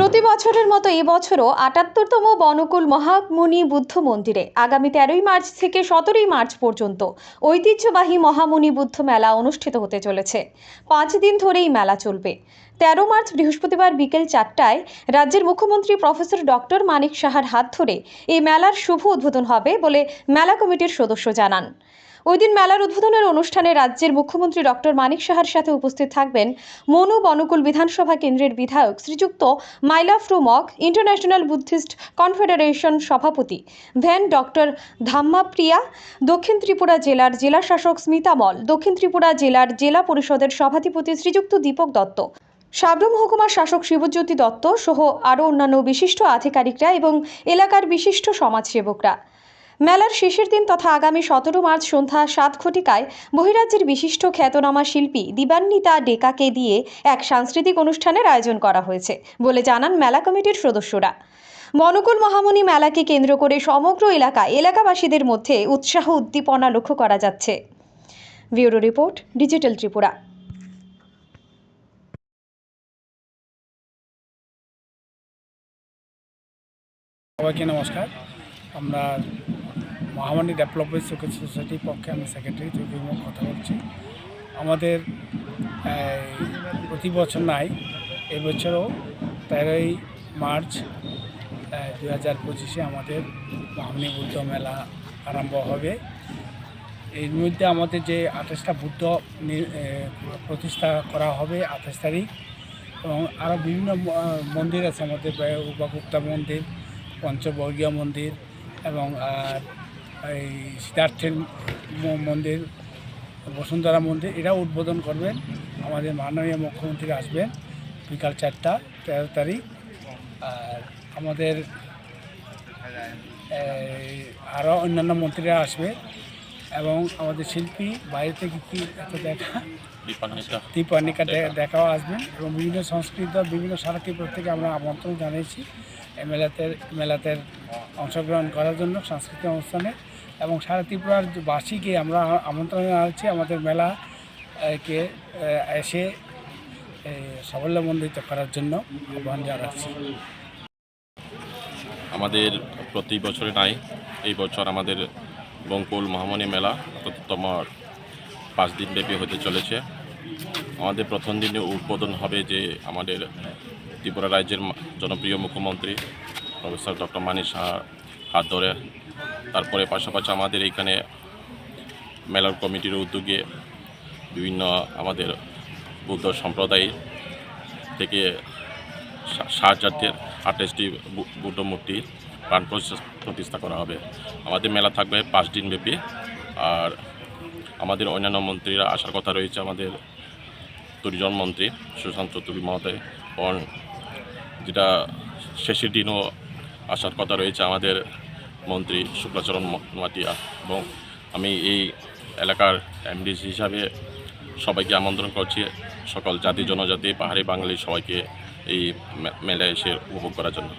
প্রতি বছরের মতো এবছরও ৭৮তম বনকুল মহামুনি বুদ্ধ মন্দিরে আগামী ১৩ই মার্চ থেকে ১৭ই মার্চ পর্যন্ত ঐতিহ্যবাহী মহামুনি বুদ্ধ মেলা অনুষ্ঠিত হতে চলেছে। ৫ দিন ধরে এই মেলা চলবে। ১৩ মার্চ বৃহস্পতিবার বিকেল ৪টায় রাজ্যের মুখ্যমন্ত্রী প্রফেসর ডক্টর মানিক সাহার হাত ধরে এই মেলার শুভ উদ্বোধন হবে বলে মেলা কমিটির সদস্য জানান। ওই দিন মেলার উদ্বোধনের অনুষ্ঠানে রাজ্যের মুখ্যমন্ত্রী ডক্টর মানিক সাহার সাথে উপস্থিত থাকবেন মনু বনকুল বিধানসভা কেন্দ্রের বিধায়ক শ্রীযুক্ত মাইলাফরু মগ, ইন্টারন্যাশনাল বুদ্ধিস্ট কনফেডারেশন সভাপতি ভেন ডক্টর ধাম্মাপ্রিয়া, দক্ষিণ ত্রিপুরা জেলার জেলাশাসক স্মিতা মল, দক্ষিণ ত্রিপুরা জেলার জেলা পরিষদের সভাধিপতি শ্রীযুক্ত দীপক দত্ত, সাবরুম মহকুমার শাসক শিবজ্যোতি দত্ত সহ আরও অন্যান্য বিশিষ্ট আধিকারিকরা এবং এলাকার বিশিষ্ট সমাজসেবকরা। মেলার শেষের দিন তথা আগামী ১৭ মার্চ সন্ধ্যা ৭ ঘটিকায় বহিরাজ্যের বিশিষ্ট খ্যাতনামা শিল্পী দিবান্বিতা ডেকাকে দিয়ে এক সাংস্কৃতিক অনুষ্ঠানের আয়োজন করা হয়েছে বলে জানান মেলা কমিটির সদস্যরা। বনকুল মহামুনি মেলাকে কেন্দ্র করে সমগ্র এলাকাবাসীদের মধ্যে উৎসাহ উদ্দীপনা লক্ষ্য করা যাচ্ছে। Bureau report, digital Tripura. সবাইকে নমস্কার। আমরা মহামুনি ডেভেলপমেন্ট সোসাইটির পক্ষে আমি সেক্রেটারি থেকে কথা বলছি। আমাদের প্রতি বছর নাই, এবছরও ১৩ই মার্চ ২০২৫ আমাদের মহামুনি বুদ্ধ মেলা আরম্ভ হবে। এর মধ্যে আমাদের যে ২৮টা বুদ্ধ প্রতিষ্ঠা করা হবে ২৮ তারিখ, এবং আরও বিভিন্ন মন্দির আছে আমাদের, উপগুপ্তা মন্দির, পঞ্চবর্গীয় মন্দির এবং এই সিদ্ধার্থের মন্দির, বসুন্ধরা মন্দির, এরা উদ্বোধন করবেন। আমাদের মাননীয় মুখ্যমন্ত্রী আসবেন বিকাল ৪টা ১৩ তারিখ। আর আমাদের আরও অন্যান্য মন্ত্রীরা আসবে এবং আমাদের শিল্পী বাইরে থেকে কি এত দেখা দীপান্বিকা দেখাও আসবেন, এবং বিভিন্ন সংস্কৃত বিভিন্ন সারা ত্রিপুরা থেকে আমরা আমন্ত্রণ জানিয়েছি এই মেলাতে অংশগ্রহণ করার জন্য সাংস্কৃতিক অনুষ্ঠানে, এবং সারা ত্রিপুরার বাসীকে আমরা আমন্ত্রণ জানাচ্ছি আমাদের মেলাকে এসে সাফল্যমণ্ডিত করার জন্য আহ্বান জানাচ্ছি। আমাদের প্রতি বছরে নাই, এই বছর আমাদের বনকুল মহামুনি মেলা ৭৮তম ৫ দিন ব্যাপী হতে চলেছে। আমাদের প্রথম দিনে উদ্বোধন হবে যে আমাদের ত্রিপুরা রাজ্যের জনপ্রিয় মুখ্যমন্ত্রী প্রফেসর ডক্টর মানিক সাহার হাত ধরে। তারপরে পাশাপাশি আমাদের এইখানে মেলার কমিটির উদ্যোগে বিভিন্ন আমাদের বুদ্ধ সম্প্রদায় থেকে ৬০টি বুদ্ধ মূর্তি প্রাণ প্রতিষ্ঠা করা হবে। আমাদের মেলা থাকবে ৫ দিন ব্যাপী। আর আমাদের অন্যান্য মন্ত্রীরা আসার কথা রয়েছে, আমাদের ট্যুরিজম মন্ত্রী সুশান্ত চৌধুরী মহোদয়, এবং যেটা শেষের দিনও আসার কথা রয়েছে আমাদের মন্ত্রী শুক্লাচরণ মাটিয়া। এবং আমি এই এলাকার এমডি হিসাবে সবাইকে আমন্ত্রণ করছি, সকল জাতি জনজাতি পাহাড়ি বাঙালি সবাইকে এই মেলায় এসে উপভোগ করার জন্য।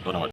ধন্যবাদ।